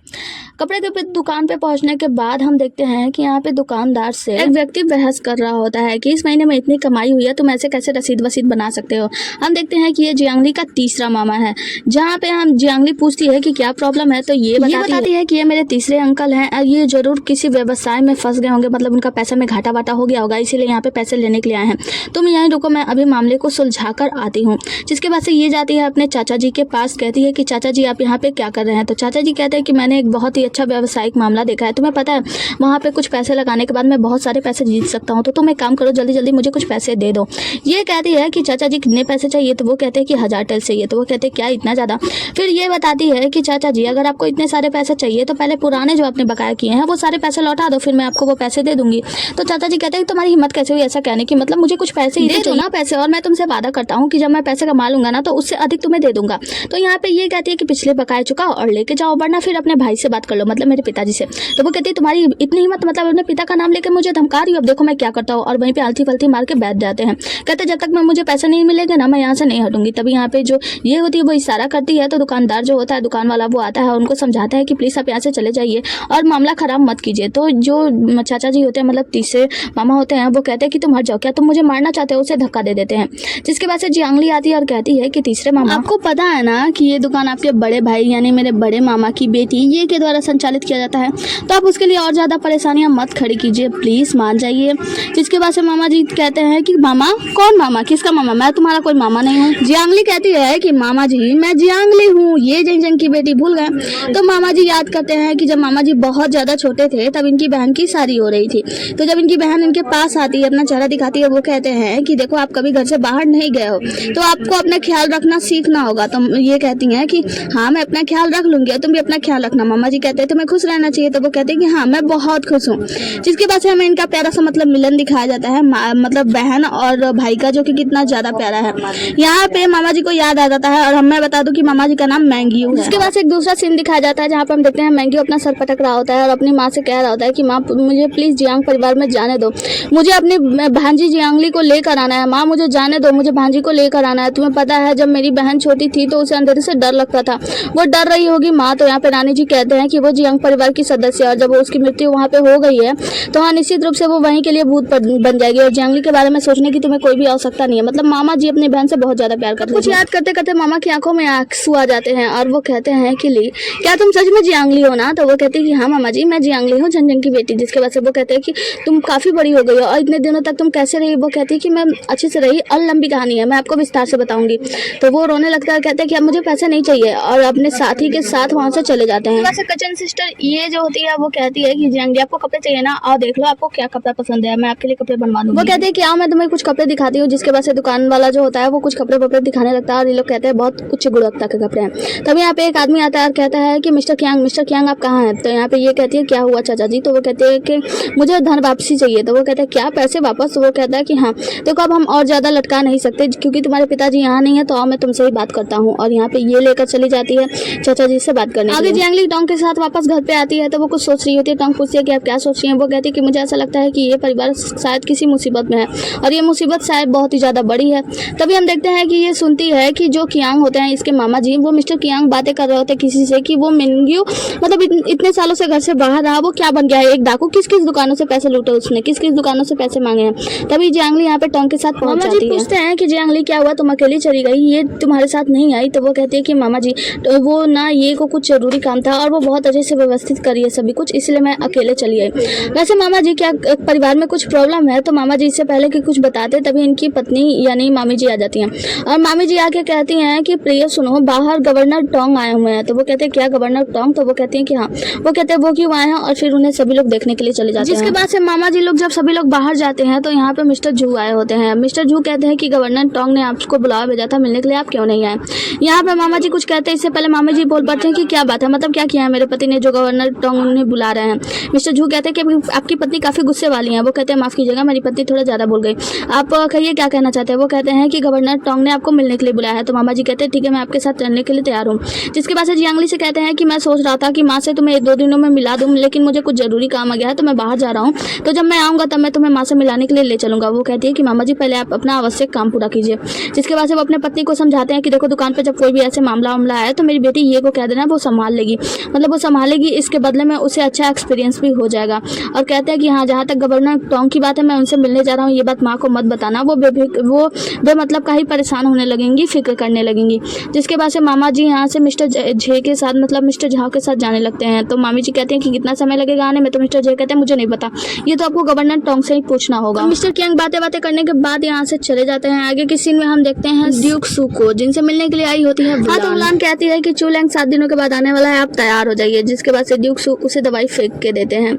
कपड़े के दुकान पे पहुंचने के बाद हम देखते हैं कि यहाँ पे दुकानदार से एक व्यक्ति बहस कर रहा होता है कि इस महीने में इतनी कमाई हुई है, तुम ऐसे कैसे रसीद वसीद बना सकते हो। हम देखते हैं कि ये जियांगली का तीसरा मामा है, जहाँ पे हम जियांगली पूछती है कि क्या प्रॉब्लम है, तो ये बताती है कि ये मेरे तीसरे अंकल हैं और ये जरूर किसी व्यवसाय में फंस गए होंगे, मतलब उनका पैसा में घाटा वाटा हो गया होगा, इसीलिए यहाँ पे पैसे लेने के लिए आए हैं। तुम यहीं रुको, मैं अभी मामले को सुलझा कर आती हूँ। जिसके बाद से ये जाती है अपने चाचा जी के पास, कहती है कि चाचा जी आप यहाँ पे क्या कर रहे हैं। तो चाचा जी कहते हैं कि मैंने एक बहुत ही अच्छा व्यावसायिक मामला देखा है, तुम्हें पता है वहाँ पे कुछ पैसे लगाने के बाद मैं बहुत सारे पैसे जीत सकता हूँ, तो तुम एक काम करो, जल्दी जल्दी मुझे कुछ पैसे दे दो। ये कहती है कि चाचा जी कितने पैसे चाहिए, तो वो कहते हैं कि 1000 टेल चाहिए। तो वो कहते हैं क्या इतना ज़्यादा। फिर ये बताती है कि चाचा जी अगर आपको इतने सारे पैसे चाहिए तो पहले पुराने जो आपने बकाया किए हैं वो सारे पैसे लौटा दो, फिर मैं आपको वो पैसे दे दूंगी। तो चाचा जी कहते हैं तुम्हारी हिम्मत कैसे हुई ऐसा कहने की, मतलब मुझे कुछ पैसे ही दे दो ना पैसे, और मैं तुमसे वादा करता हूँ कि जब मैं पैसे कमा लूंगा ना तो उससे अधिक तुम्हें दे दूंगा। तो यहाँ पे ये कहती है कि पिछले बकाए चुकाओ और लेके जाओ, वरना फिर अपने भाई से बात कर लो, मतलब मेरे पिताजी से। तो वो कहती है तुम्हारी इतनी हिम्मत, मतलब अपने पिता का नाम लेकर मुझे धमका रही हो, अब देखो मैं क्या करता हूँ। और वहीं पे आलती फलती मार के बैठ जाते हैं। कहते जब तक मैं मुझे पैसे नहीं मिलेंगे ना मैं यहाँ से नहीं हटूंगी। तभी यहाँ पे जो ये होती है वो इशारा करती है, तो दुकानदार जो होता है दुकान वाला वो आता है, उनको समझाता है कि प्लीज आप यहाँ से चले जाइए और मामला खराब मत कीजिए। तो जो चाचा जी होते हैं, मतलब तीसरे मामा होते हैं, वो कहते हैं कि तुम हट जाओ, क्या तुम मुझे मारना चाहते हो, उसे धक्का दे देते हैं। जिसके बाद से जियांगली आती है और कहती है कि तीसरे मामा आपको पता है ना कि ये दुकान आपके बड़े भाई यानी मेरे बड़े मामा की बेटी ये के द्वारा संचालित किया जाता है, तो आप उसके लिए और ज्यादा परेशानियां मत खड़ी कीजिए, प्लीज मान जाइए। जिसके बाद से मामा जी कहते हैं कि मामा कौन मामा, किसका मामा, मैं तुम्हारा कोई मामा नहीं हूँ। जियांगली कहती है कि मामा जी मैं जियांगली हूँ, ये जंग जंग की बेटी भूल गए। तो मामा जी याद करते हैं कि जब मामा जी बहुत ज्यादा छोटे थे तब इनकी बहन की शादी हो रही थी। तो जब इनकी बहन इनके पास आती है, अपना चेहरा दिखाती है, वो कहते हैं कि देखो आप कभी घर से बाहर नहीं गए हो तो आपको अपना ख्याल रखना सीखना होगा। तो ये कहती हैं कि हाँ मैं अपना ख्याल रख लूंगी, तुम भी अपना ख्याल रखना। मामा जी कहते हैं तुम्हें खुश रहना चाहिए, तो वो कहते हैं कि हाँ मैं बहुत खुश हूँ। जिसके बाद से हमें इनका प्यारा सा मतलब मिलन दिखाया जाता है, मतलब बहन और भाई का, जो कि कितना ज्यादा प्यारा है। यहाँ पे मामा जी को याद आ जाता है, और मैं बता दूं कि मामा जी का नाम मैंग्यू है। जिसके बाद से एक दूसरा सीन दिखाया जाता है जहाँ पे हम देखते हैं मैंग्यू अपना सर पटक रहा होता है और अपनी माँ से कह रहा होता है कि माँ मुझे प्लीज जियांग परिवार में जाने दो, मुझे अपनी भांजी जियांगली को लेकर आना है, माँ मुझे जाने दो, मुझे भांजी को लेकर आना है। तुम्हें पता है जब मेरी बहन छोटी थी तो उसे अंधेरे से डर लगता था, वो डर रही होगी माँ। तो यहाँ पे रानी जी कहते हैं कि वो जियांग परिवार की सदस्य है और जब उसकी मृत्यु वहाँ पे हो गई है तो हाँ निश्चित रूप से वो वहीं के लिए भूत बन जाएगी और जियांगली के बारे में सोचने की तुम्हें कोई भी आवश्यकता नहीं है। मतलब मामा जी अपनी बहन से बहुत ज्यादा प्यार करते हैं। कुछ याद करते करते मामा की आंखों में आंसू आ जाते हैं और वो कहते हैं कि ली क्या तुम सच में जियांगली हो ना। तो वो कहती है कि हाँ मामा जी मैं जियांगली हूँ, झंझंग की बेटी। जिसके बाद से वो कहते हैं कि तुम काफी बड़ी हो गई हो और इतने दिनों तक तुम कैसे रही। वो कहती है कि मैं अच्छे से रही और लंबी कहानी है, मैं आपको विस्तार से बताऊंगी। तो वो रोने लगता है, कहते हैं कि अब मुझे पैसे नहीं चाहिए और अपने साथी के साथ वहाँ से चले जाते हैं। वैसे कचन सिस्टर ये जो होती है वो कहती है कि जियांगली आपको कपड़े चाहिए ना, और देख लो आपको क्या कपड़ा पसंद है, मैं आपके लिए कपड़े बनवा दूंगी। वो कहते हैं कि आओ मैं तुम्हें कुछ कपड़े दिखाती हूँ। जिसके बाद से दुकान वाला जो होता है वो कुछ कपड़े दिखाने लगता है और ये लोग कहते हैं बहुत उच्च गुणवत्ता के कपड़े हैं। तब यहाँ पे एक आदमी आता है और कहता है कि मिस्टर कियांग आप कहाँ हैं। तो यहाँ पे ये कहती है क्या हुआ चाचा जी। तो वो कहते हैं कि मुझे धन वापसी चाहिए। तो वो कहते हैं क्या पैसे वापस। तो वो कहता है कि हाँ देखो अब हम और ज्यादा लटका नहीं सकते क्योंकि तुम्हारे पिताजी यहाँ नहीं है, तो आओ मैं तुमसे ही बात करता हूँ। और यहाँ पे ये लेकर चली जाती है चाचा जी से बात करने। आगे जियांगली टोंग के साथ वापस घर पे आती है तो वो कुछ सोच रही होती है। टोंग पूछती है कि आप क्या सोच रही हैं। वो कहती है कि मुझे ऐसा लगता है कि ये परिवार शायद किसी मुसीबत में है और ये मुसीबत शायद बहुत ही ज्यादा बड़ी है। तभी हम देखते हैं कि ये सुनती है कि जो कियांग होते हैं इसके मामा जी, वो मिस्टर कियांग बातें कर रहे होते हैं किसी से कि वो मिंग्यू मतलब इतने सालों से घर से बाहर रहा, वो क्या बन गया है एक डाकू, किस किस दुकानों से पैसे लूटे उसने, किस किस दुकानों से पैसे मांगे हैं। तभी जियांगली यहाँ पे टोंग के साथ पहुंच जाती है। पूछते हैं कि जियांगली क्या हुआ, तुम अकेली चली गई, ये तुम्हारे साथ नहीं आई। तो वो कहती है कि मामा जी तो वो ना ये को कुछ जरूरी काम था और वो बहुत अच्छे से व्यवस्थित करी है सभी कुछ, इसलिए मैं अकेले चली आई। वैसे मामा जी क्या परिवार में कुछ प्रॉब्लम है। तो मामा जी इससे पहले कि कुछ बताते तभी इनकी पत्नी यानी मामी जी आ जाती हैं और मामी जी आके कहती हैं कि प्रिय सुनो बाहर गवर्नर टोंग आए हुए हैं। तो वो कहते हैं क्या गवर्नर टोंग। तो वो कहती हैं कि हाँ। वो कहते हैं वो क्यों आए हैं और फिर उन्हें सभी लोग देखने के लिए चले जाते हैं। जिसके बाद से मामा जी लोग जब सभी लोग बाहर जाते हैं तो यहाँ पे मिस्टर जू आए होते हैं। मिस्टर जू कहते हैं कि गवर्नर टोंग ने आपको बुलावा भेजा था मिलने के लिए, आप क्यों नहीं आए। यहाँ पे मामा जी कुछ कहते हैं इससे पहले मामा जी बोल पड़ते हैं कि क्या बात है, मतलब क्या किया है मेरे पति ने जो गवर्नर टोंग उन्हें बुला रहे हैं। मिस्टर झू कहते हैं कि आपकी पत्नी काफ़ी गुस्से वाली हैं। वो कहते हैं माफ़ कीजिएगा, मेरी पत्नी थोड़ा ज़्यादा बोल गई। आप कहिए क्या कहना चाहते हैं। वो कहते हैं कि गवर्नर टोंग ने आपको मिलने के लिए बुलाया है। तो मामा जी कहते हैं ठीक है, मैं आपके साथ चलने के लिए तैयार हूँ। जिसके बाद से जियांगली से कहते हैं कि मैं सोच रहा था कि माँ से तुम्हें 1-2 दिनों में मिला दूँ, लेकिन मुझे कुछ ज़रूरी काम आ गया है तो मैं बाहर जा रहा हूँ, तो जब मैं आऊँगा तब मैं तुम्हें माँ से मिलाने के लिए ले चलूँगा। वो कहती है कि मामा जी पहले आप अपना आवश्यक काम पूरा कीजिए। जिसके बाद से वो अपने पत्नी को समझाते हैं कि देखो दुकान पर जब कोई भी ऐसे मामला आए तो मेरी बेटी ये को कह देना, वो संभाल लेगी, मतलब वो संभालेगी, इसके बदले में उसे अच्छा एक्सपीरियंस भी हो जाएगा। और कहते हैं कि हाँ, जहाँ तक गवर्नर टोंग की बात है, मैं उनसे मिलने जा रहा हूँ, ये बात माँ को मत बताना, वो बेमतलब का ही परेशान होने लगेंगी, फिक्र करने लगेंगी। जिसके बाद से मामा जी यहाँ से मिस्टर झे के साथ, मतलब मिस्टर झा के साथ जाने लगते हैं। तो मामी जी कहते हैं कि कितना समय लगेगा आने में। तो मिस्टर झे कहते हैं मुझे नहीं पता, ये तो आपको गवर्नर टोंग से ही पूछना होगा। तो मिस्टर कियांग बातें करने के बाद यहाँ से चले जाते हैं। आगे की सीन में हम देखते हैं ड्यूक सू को, जिनसे मिलने के लिए आई होती है। हाँ, तो वुलान कहती है कि चूलैंग 7 दिनों के बाद आने वाला है, आप तैयार हो जाइए। जिसके बाद से ड्यूक सू उसे दवाई फेंक के देते हैं।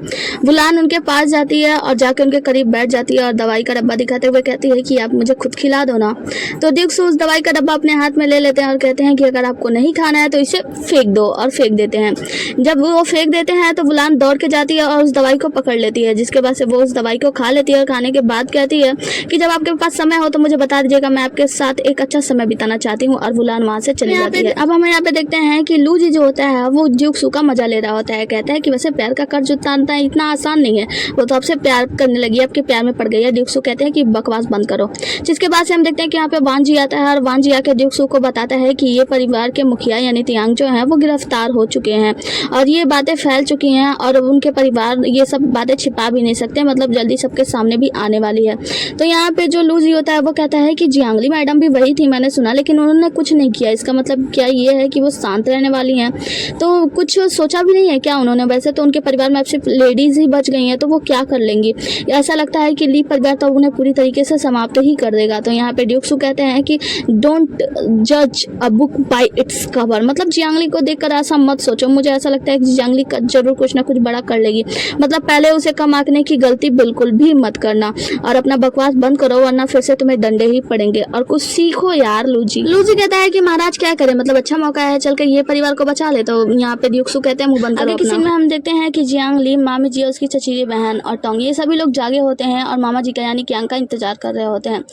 वुलान उनके पास जाती है और जाके उनके करीब बैठ जाती है और दवाई का डब्बा दिखाते हुए कहती है कि आप मुझे खुद खिला दो ना। तो ड्यूक सू उस दवाई का डब्बा अपने हाथ में ले लेते हैं और कहते हैं कि अगर आपको नहीं खाना है तो इसे फेंक दो, और फेंक देते हैं। जब वो फेंक देते हैं तो वुलान दौड़ के जाती है और उस दवाई को पकड़ लेती है। जिसके बाद से वो उस दवाई को खा लेती है और खाने के बाद कहती है कि जब आपके पास समय हो तो मुझे बता दीजिएगा, मैं आपके साथ एक अच्छा समय बिताना चाहती हूँ। और वुलान वहाँ से चली जाती है। अब हम यहाँ पे देखते हैं कि लू जी जो होता है वो ड्यूक सू का मजा ले रहा होता है। कहता है कि वैसे प्यार का कर्ज उतारना इतना आसान नहीं है, वो तो आपसे प्यार करने लगी, आपके प्यार में पड़ गई है। ड्यूक सू कहते हैं कि बकवास बंद करो। जिसके बाद से हम देखते हैं कि यहाँ पे वान जी आता है और वान जी आके ड्यूक सू को बताता है कि ये परिवार के मुखिया यानी तियांग जो है वो गिरफ्तार हो चुके हैं और ये बातें फैल चुकी हैं और उनके परिवार ये सब बातें छिपा भी नहीं सकते, मतलब जल्दी सबके सामने भी आने वाली है। तो यहाँ पे जो लू जी होता है वो कहता है कि जियांगली मैडम भी वही थी, मैंने सुना, लेकिन उन्होंने कुछ नहीं किया। इसका मतलब क्या ये है कि वो शांत रहने वाली हैं? तो कुछ सोचा भी नहीं है क्या उन्होंने? वैसे तो उनके परिवार में अब सिर्फ लेडीज ही बच गई हैं, तो वो क्या कर लेंगी? ऐसा लगता है कि ली परिवार तो उन्हें पूरी तरीके से समाप्त ही कर देगा। तो यहाँ पे ड्यूक सू कहते हैं कि डोंट जज a book by its cover, मतलब जियांगली को देखकर ऐसा मत सोचो। मुझे ऐसा लगता है कि जियांगली जरूर कुछ ना कुछ बड़ा कर लेगी, मतलब पहले उसे कम आंकने की गलती बिल्कुल भी मत करना और अपना बकवास बंद करो, वरना फिर से तुम्हें डंडे ही पड़ेंगे। और कुछ सीखो यार लू जी कहता है कि महाराज क्या करे, मतलब अच्छा मौका है, चल के ये परिवार को बचा ले। तो यहाँ पे ड्यूक सू कहते हैं मुंह बंद करो। आगे किसी में हम देखते हैं कि जियांगली, मामी जी, उसकी चचेरी बहन और टोंग, ये सभी लोग जागे होते हैं और मामा जी का यानी कियांग का इंतजार कर रहे होते हैं।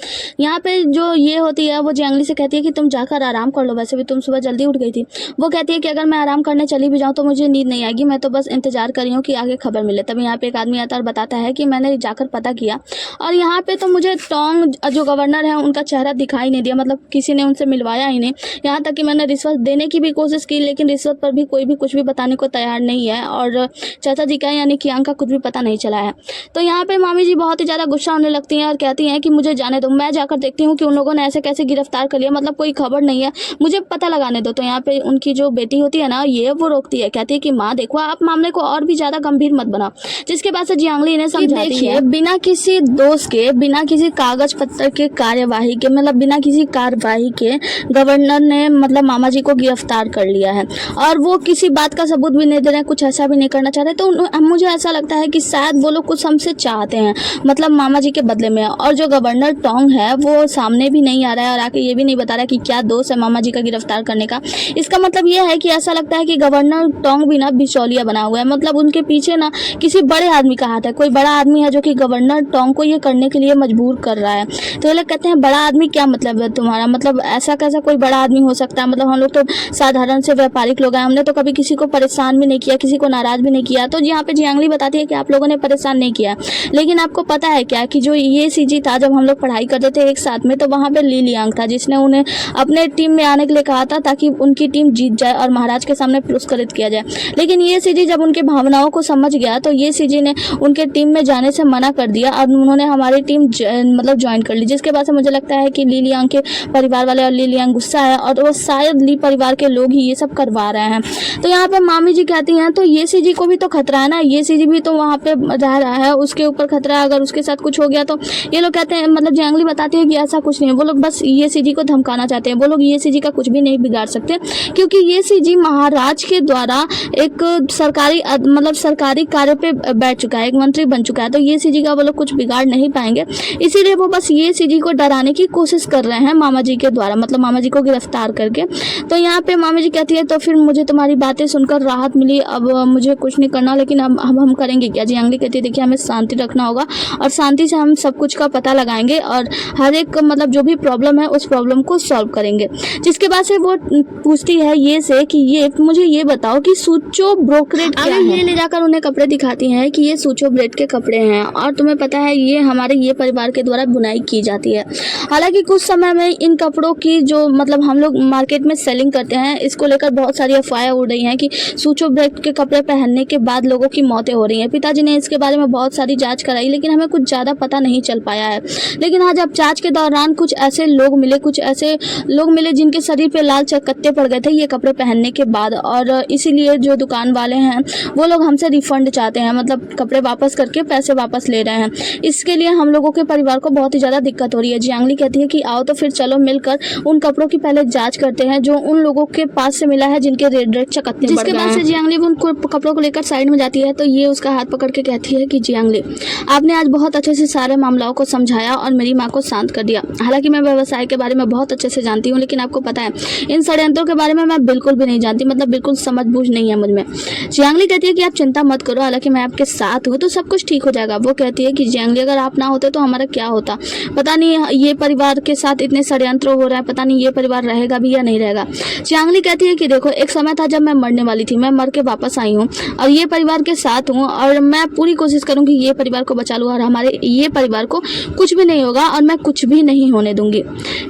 यहाँ पे जो ये होती है वो जियांगली से कहती है कि तुम जाकर आराम कर लो, वैसे भी तुम सुबह जल्दी उठ गई थी। वो कहती है कि अगर मैं आराम करने चली भी जाऊँ तो मुझे नींद नहीं आएगी, मैं तो बस इंतजार कर रही हूँ कि आगे खबर मिले। तब यहाँ पे एक आदमी आता है और बताता है कि मैंने जाकर पता किया और यहाँ पे तो मुझे टोंग जो गवर्नर है उनका चेहरा दिखाई नहीं दिया, मतलब किसी ने उनसे मिलवाया ही नहीं। यहाँ तक कि मैंने रिश्वत देने की भी कोशिश की, लेकिन रिश्वत पर भी कोई भी कुछ भी बताने को तैयार नहीं है और चाचा जी का यानी कियांग का कुछ भी पता नहीं चला है। तो यहाँ पे मामी जी बहुत ही ज़्यादा गुस्सा होने लगती हैं और कहती हैं कि मुझे जाने दो, मैं जाकर देखती हूँ कि उन लोगों ने ऐसे कैसे गिरफ्तार कर लिया, मतलब कोई खबर नहीं है, मुझे पता लगाने दो। तो यहाँ पे उनकी जो बेटी होती है ना, ये वो रोकती है, कहती है कि माँ देखो आप मामले को और भी ज़्यादा गंभीर मत बनाओ। जिसके बाद से जियांगली इन्हें समझाती है बिना किसी दोष के, बिना किसी कागज पत्र के कार्यवाही के, मतलब बिना किसी कार्यवाही के गवर्नर ने मतलब मामा जी को गिरफ्तार कर लिया है और वो किसी बात का सबूत भी नहीं दे रहे हैं, कुछ ऐसा भी नहीं करना चाहते। तो मुझे ऐसा लगता है कि शायद वो लोग कुछ हमसे चाहते हैं, मतलब मामा जी के बदले में। और जो गवर्नर टोंग है वो सामने भी नहीं आ रहा है और आके ये भी नहीं बता रहा है कि क्या दोष है मामा जी का गिरफ्तार करने का। इसका मतलब ये है कि ऐसा लगता है कि गवर्नर टोंग भी ना बिचौलिया बना हुआ है, मतलब उनके पीछे ना किसी बड़े आदमी का हाथ है, कोई बड़ा आदमी है जो कि गवर्नर टोंग को ये करने के लिए मजबूर कर रहा है। तो ये लोग कहते हैं बड़ा आदमी क्या मतलब है तुम्हारा, मतलब ऐसा कैसा कोई बड़ा आदमी हो सकता है, मतलब हम लोग तो साधारण से व्यापारिक लोग हैं, हमने तो कभी किसी को परेशान भी नहीं किया, किसी को नाराज भी नहीं किया। तो यहाँ पे जियांगली बताती है कि आप लोगों ने परेशान नहीं किया, लेकिन आपको पता है क्या कि जो ये सीजी था जब हम लोग पढ़ाई करते थे एक साथ में, तो वहाँ पे ली लियांग था जिसने उन्हें अपने टीम में आने के लिए कहा था ताकि उनकी टीम जीत जाए और महाराज के सामने पुरस्कृत किया जाए। लेकिन ये सीजी जब उनके भावनाओं को समझ गया तो ये सीजी ने उनके टीम में जाने से मना कर दिया और उन्होंने हमारी टीम मतलब ज्वाइन कर ली। जिसके बाद से मुझे लगता है कि ली लियांग के परिवार वाले और ली लियांग गुस्सा है और वो शायद ली परिवार के लोग ही ये सब करवा रहे हैं। तो यहाँ पे मामी जी कहती हैं तो ये सीजी को भी तो खतरा है ना, ये सीजी भी तो वहाँ पे रह रहा है, उसके ऊपर खतरा है, अगर उसके साथ कुछ हो गया तो। ये लोग कहते हैं, मतलब जियांगली बताती है कि ऐसा कुछ नहीं है, वो लोग बस ये सीजी को धमकाना चाहते हैं, वो लोग ये सीजी का कुछ भी नहीं बिगाड़ सकते क्योंकि ये सीजी महाराज के द्वारा एक सरकारी मतलब सरकारी कार्य पे बैठ चुका है, एक मंत्री बन चुका है, तो ये सीजी का वो लोग कुछ बिगाड़ नहीं पाएंगे। इसीलिए वो बस ये सीजी को डराने की कोशिश कर रहे हैं मामा जी के द्वारा, मतलब मामा जी को गिरफ्तार करके। तो यहाँ यहाँ पे मामी जी कहती है तो फिर मुझे तुम्हारी बातें सुनकर राहत मिली, अब मुझे कुछ नहीं करना, लेकिन अब हम करेंगे क्या। जियांगली कहती है देखिए हमें शांति रखना होगा और शांति से हम सब कुछ का पता लगाएंगे और हर एक मतलब जो भी प्रॉब्लम है उस प्रॉब्लम को सॉल्व करेंगे। जिसके बाद से वो पूछती है ये से कि ये मुझे ये बताओ कि सूचो ब्रोकरेट क्या है। ये ले जाकर उन्हें कपड़े दिखाती हैं कि ये सूचो ब्रेड के कपड़े हैं और तुम्हें पता है ये हमारे ये परिवार के द्वारा बुनाई की जाती है। हालांकि कुछ समय में इन कपड़ों की जो मतलब हम लोग मार्केट में सेलिंग करते हैं इसको लेकर बहुत सारी अफवाहें उड़ रही हैं कि सूचो ब्रेड के कपड़े पहनने के बाद लोगों की मौतें हो रही हैं। पिताजी ने इसके बारे में बहुत सारी जांच कराई लेकिन हमें कुछ ज़्यादा पता नहीं चल पाया है। लेकिन आज जब जांच के दौरान कुछ ऐसे लोग मिले जिनके शरीर पे लाल चकत्ते पड़ गए थे ये कपड़े पहनने के बाद, और इसीलिए जो दुकान वाले हैं वो लोग हमसे रिफंड चाहते हैं, मतलब कपड़े वापस करके पैसे वापस ले रहे हैं। इसके लिए हम लोगों के परिवार को बहुत ही ज़्यादा दिक्कत हो रही है। जियांगली कहती है कि आओ तो फिर चलो मिलकर उन कपड़ों की पहले जांच करते हैं जो उन लोगों के पास से मिला है जिनके रेड रेड चकत्ते बढ़ गए हैं। जिसके बाद से जियांगली उन कपड़ों को लेकर साइड में जाती है तो ये उसका हाथ पकड़ के कहती है कि जियांगली आपने आज बहुत अच्छे से सारे मामलों को समझाया और मेरी माँ को शांत कर दिया। हालांकि मैं व्यवसाय के बारे में बहुत अच्छे से जानती हूँ लेकिन आपको पता है इन षड्यंत्रों के बारे में मैं बिल्कुल भी नहीं जानती, मतलब बिल्कुल समझ बूझ नहीं है मुझ में। जियांगली कहती है कि आप चिंता मत करो, हालांकि मैं आपके साथ हूँ तो सब कुछ ठीक हो जाएगा। वो कहती है कि जियांगली अगर आप ना होते तो हमारा क्या होता, पता नहीं ये परिवार के साथ इतने षड्यंत्र हो रहे हैं, पता नहीं ये परिवार रहेगा भी या नहीं रहेगा। जियांगली कहती है कि देखो एक समय था जब मैं मरने वाली थी, मैं मर के वापस आई हूँ और ये परिवार के साथ हूँ और मैं पूरी कोशिश करूँगी ये परिवार को बचा लूँ और हमारे ये परिवार को कुछ भी नहीं होगा और मैं कुछ भी नहीं होने दूंगी।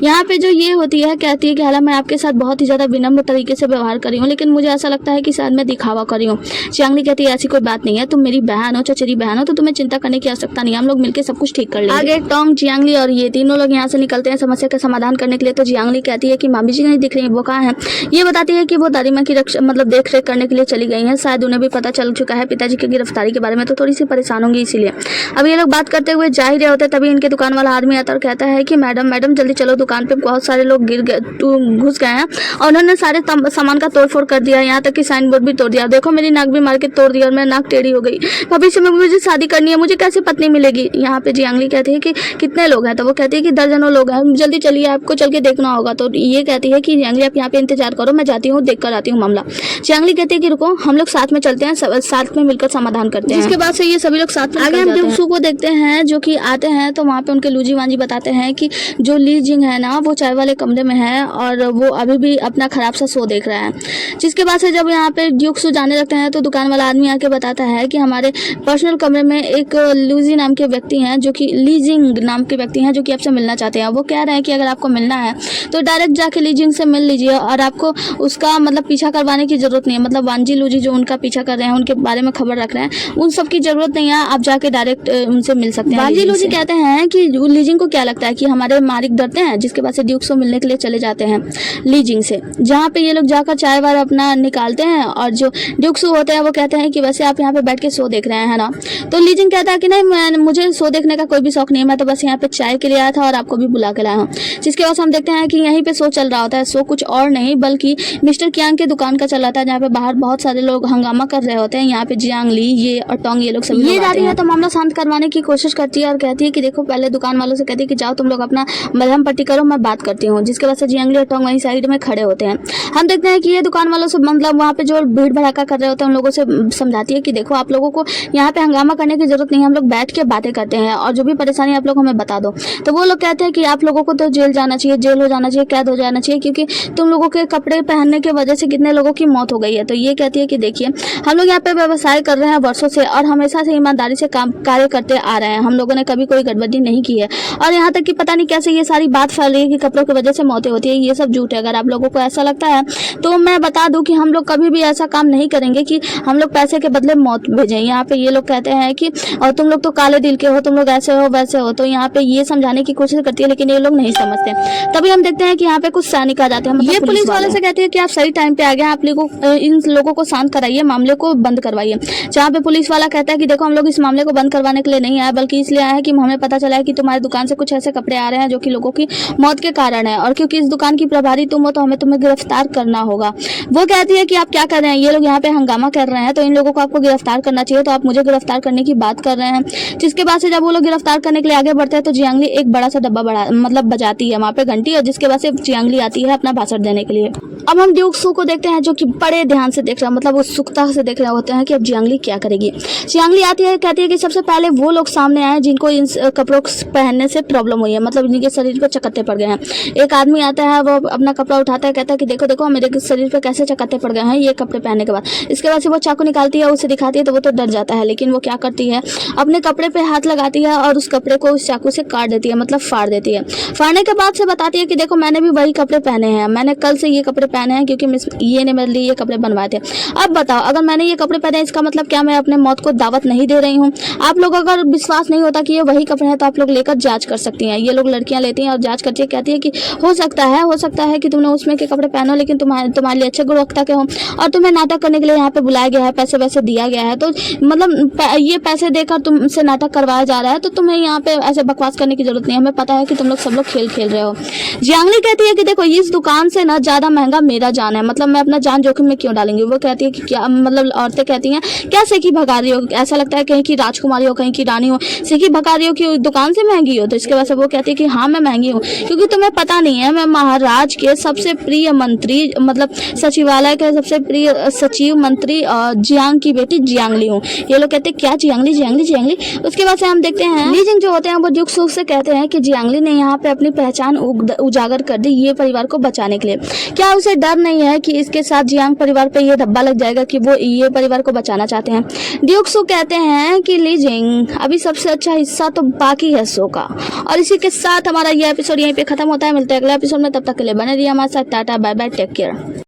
यहाँ पे जो ये होती है कहती है कि हालांकि मैं आपके साथ बहुत ही ज़्यादा विनम्र तरीके से व्यवहार करी हूँ लेकिन मुझे ऐसा लगता है कि शायद मैं दिखावा करी हूँ। जियांगली कहती है ऐसी कोई बात नहीं है, तुम मेरी बहन हो, चचेरी बहन हो, तो तुम्हें चिंता करने की आवश्यकता नहीं है, हम लोग मिलकर सब कुछ ठीक कर लेंगे। आगे टोंग, जियांगली और ये तीनों लोग यहाँ से निकलते हैं समस्या का समाधान करने के लिए। तो जियांगली कहती है कि मामी जी नहीं दिख रही है, वो कहाँ है। ये बताती है कि वो दादी की रक्षा मतलब देख रेख करने के लिए चली गई है, शायद उन्हें भी पता चल चुका है पिताजी की गिरफ्तारी के बारे में, तो थोड़ी सी परेशान होंगी इसीलिए। अब ये लोग बात करते हुए जा ही रहे होते तभी इनके दुकान वाला आदमी आता और कहता है कि मैडम जल्दी चलो, दुकान पे बहुत सारे लोग घुस गए हैं और उन्होंने सारे सामान का तोड़फोड़ कर दिया, यहाँ तक कि साइन बोर्ड भी तोड़ दिया। देखो मेरी नाक भी मार के तोड़ दिया और मेरी नाक टेढ़ी हो गई, भविष्य में मुझे शादी करनी है, मुझे कैसे पत्नी मिलेगी। यहाँ पे जियांगली कहती है कि कितने लोग हैं, तो वो कहती है कि दर्जनों लोग हैं, जल्दी चलिए आपको चल के देखना होगा। तो ये कहती है कि जियांगली आप यहाँ पे इंतजार करो, मैं जाती हूँ देख कर आती हूँ मामला। जियांगली कहती है कि रुको हम लोग साथ में चलते हैं, साथ में मिलकर समाधान करते हैं। इसके बाद से ये सभी लोग साथ में आगे हम ड्यूक्सू को देखते हैं जो कि आते हैं तो वहाँ पे उनके लूजी वांजी बताते हैं कि जो ली जिंग है ना वो चाय वाले कमरे में है और वो अभी भी अपना खराब सा शो देख रहा है। जिसके बाद से जब यहाँ पे ड्यूक्सू जाने लगते हैं तो दुकान वाला आदमी आके बताता है कि हमारे पर्सनल कमरे में एक लूजी नाम के व्यक्ति हैं जो कि लीजिंग नाम के व्यक्ति हैं जो कि आपसे मिलना चाहते हैं। वो कह रहे हैं कि अगर आपको मिलना है तो डायरेक्ट जाके लीजिंग से मिल लीजिए और आपको उसका मतलब पीछा करवाने की जरूरत नहीं है, मतलब वांजी लूजी जो उनका पीछा कर रहे हैं उनके बारे में खबर रख रहे हैं उन सब की जरूरत नहीं है, आप जाके डायरेक्ट उनसे मिल सकते हैं। वांजी लूजी कहते हैं कि लीजिंग को क्या लगता है कि हमारे मालिक डरते हैं, जिसके बाद से ड्यूक्स को मिलने के लिए चले जाते हैं लीजिंग से, जहाँ पे ये लोग जाकर चाय वार अपना निकालते हैं और जो ड्यूक्स होते हैं वो कहते हैं कि वैसे आप यहाँ पे बैठ के शो देख रहे हैं ना। तो लीजिंग कहता है कि नहीं मुझे शो देखने का कोई भी शौक नहीं है, मैं तो बस यहाँ पे चाय के लिए आया था और आपको भी बुला के लाया हूँ। जिसके बाद हम देखते हैं कि यहीं पे शो चल रहा होता है, शो कुछ और नहीं बल्कि मिस्टर कियांग के दुकान का चल रहा था, जहाँ पे बाहर बहुत सारे लोग हंगामा कर रहे होते हैं। यहाँ पे जियांगली ये और टोंग ये लोग सभी ये जाती है तो मामला शांत करवाने की कोशिश करती है और कहती है कि देखो पहले दुकान वालों से कहती है कि जाओ तुम लोग अपना मलहम पट्टी करो, मैं बात करती हूँ। जिसके बाद से जियांगली और टोंग वहीं साइड में खड़े होते हैं। हम देखते हैं कि ये दुकान वालों से मतलब वहाँ पे जो भीड़ भड़ाका कर रहे होते हैं उन लोगों से समझाती है कि देखो आप लोगों को यहाँ पे हंगामा करने की जरूरत नहीं है, हम लोग बैठ के बातें करते हैं और जो भी परेशानी आप लोग हमें बता दो। तो वो लोग कहते हैं कि आप लोगों को तो जेल जाना चाहिए, जेल हो जाना चाहिए, कैद हो जाना चाहिए, क्योंकि तुम लोगों के कपड़े पहनने की वजह से कितने लोगों की मौत हो गई है। तो ये कहती है कि देखिए हम लोग यहाँ पे व्यवसाय कर रहे हैं वर्षों से और हमेशा से ईमानदारी से कार्य करते आ रहे हैं, हम लोगों ने कभी कोई गड़बड़ी नहीं की है और यहाँ तक कि पता नहीं कैसे ये सारी बात फैल रही है कि कपड़ों की वजह से मौतें होती है, ये सब झूठ है। अगर आप लोगों को ऐसा लगता है तो मैं बता दूं कि हम लोग कभी भी ऐसा काम नहीं करेंगे कि हम लोग पैसे के बदले मौत भेजें। यहाँ पे ये लोग कहते हैं कि और तुम लोग तो काले दिल के हो, तुम लोग ऐसे हो वैसे हो, तो यहाँ पे ये समझाने की कोशिश करती है लेकिन ये लोग नहीं समझते। तभी हम देखते हैं कि यहाँ पे कुछ सैनिक आ जाते हैं, मतलब ये पुलिस वाले से कहते हैं कि आप सही टाइम पे आ गए, आप लोगों इन लोगों को शांत कराइए, मामले को बंद करवाइए। जहाँ पे पुलिस वाला कहता है कि देखो हम लोग इस मामले को बंद करवाने के लिए नहीं आए बल्कि इसलिए आए हैं कि हमें पता चला है कि तुम्हारी दुकान से कुछ ऐसे कपड़े आ रहे हैं जो कि लोगों की मौत के कारण है और क्योंकि इस दुकान की प्रभारी तुम हो तो हमें तुम्हें गिरफ्तार करना होगा। वो कहती है कि आप क्या कर रहे हैं, ये लोग यहाँ पे हंगामा कर रहे हैं तो इन लोगों को आपको गिरफ्तार करना चाहिए, तो आप मुझे गिरफ्तार करने की बात कर रहे हैं। जिसके बाद से जब वो लोग गिरफ्तार करने के लिए आगे बढ़ते हैं तो जियांगली एक बड़ा सा डब्बा मतलब बजाती है वहाँ पे घंटी और जिसके बाद से जियांगली आती है अपना भाषण देने के लिए। के लिए। अब हम ड्यूक सू को देखते हैं जो कि बड़े ध्यान से देख रहे हैं, मतलब उत्सुकता से देख रहे होते हैं कि अब जियांगली क्या करेगी। जियांगली आती है, कहती है कि सबसे पहले वो लोग सामने आए जिनको इन कपड़ों पहनने से प्रॉब्लम हुई है, मतलब इनके शरीर पर चकत्ते पड़ गए हैं। एक आदमी आता है, वो अपना कपड़ा उठाता है, कहता है कि देखो देखो मेरे शरीर पे कैसे चकत्ते पड़ गए हैं ये कपड़े पहनने के बाद। इसके बाद से वो चाकू निकालती है, उसे दिखाती है तो वो तो डर जाता है, लेकिन वो क्या करती है, अपने कपड़े पे हाथ लगाती है और उस कपड़े को उस चाकू से काट देती है, मतलब फाड़ देती है। फाड़ने के बाद से बताती है कि देखो मैंने भी वही कपड़े पहने हैं, मैंने कल से ये कपड़े पहने हैं क्योंकि ये ने मेरे लिए ये कपड़े बनवाए थे। अब बताओ, अगर मैंने ये कपड़े पहने इसका मतलब क्या मैं अपने मौत को दावत नहीं दे रही हूँ? आप लोग अगर विश्वास नहीं होता कि ये वही कपड़े हैं तो आप लोग लेकर जांच कर सकती हैं। ये लोग लड़कियां लेती हैं और जांच करती है, कहती है कि हो सकता है कि तुमने उसमें के कपड़े पहनो, लेकिन तुम्हारे लिए अच्छे गुणवत्ता के हो और तुम्हें नाटक करने के लिए यहाँ पे बुलाया गया है, पैसे वैसे दिया गया है, तो मतलब ये पैसे देकर तुमसे नाटक करवाया जा रहा है, तो तुम्हें यहाँ पे ऐसे बकवास करने की जरूरत नहीं है। हमें पता है कि तुम लोग सब लोग खेल खेल रहे हो। जियांगली कहती है कि देखो इस दुकान से ना ज्यादा महंगा मेरा जान है, मतलब मैं अपना जान जोखिम में क्यों डालेंगी। वो कहती है कि क्या, मतलब औरतें कहती हैं क्या सेकी भगा रही हो, ऐसा लगता है कहीं की राजकुमारी हो, कहीं की रानी हो, सेकी भगा रही हो कि दुकान से महंगी हो। तो इसके बाद से वो कहती है कि हाँ मैं महंगी हूँ, क्योंकि तुम्हें पता नहीं है मैं महाराज के सबसे प्रिय मंत्री, मतलब सचिवालय के सबसे प्रिय सचिव मंत्री जियांग की बेटी जियांगली हूँ। ये लोग कहते हैं क्या जियांगली जियांगली जियांगली। उसके बाद से हम देखते हैं ली जिंग जो होते हैं वो ड्यूक सू से कहते हैं कि जियांगली ने यहाँ पे अपनी पहचान उजागर कर दी ये परिवार को बचाने के लिए। क्या उसे डर नहीं है कि इसके साथ जियांग परिवार पे ये धब्बा लग जाएगा कि वो ये परिवार को बचाना चाहते हैं। ड्यूक सू कहते हैं कि ली जिंग अभी सबसे अच्छा हिस्सा तो बाकी है शो का। और इसी के साथ हमारा ये एपिसोड यहीं पे खत्म होता है। मिलते हैं अगले एपिसोड में, तब तक के लिए बने रहिए हमारे साथ। Tata bye bye, take care.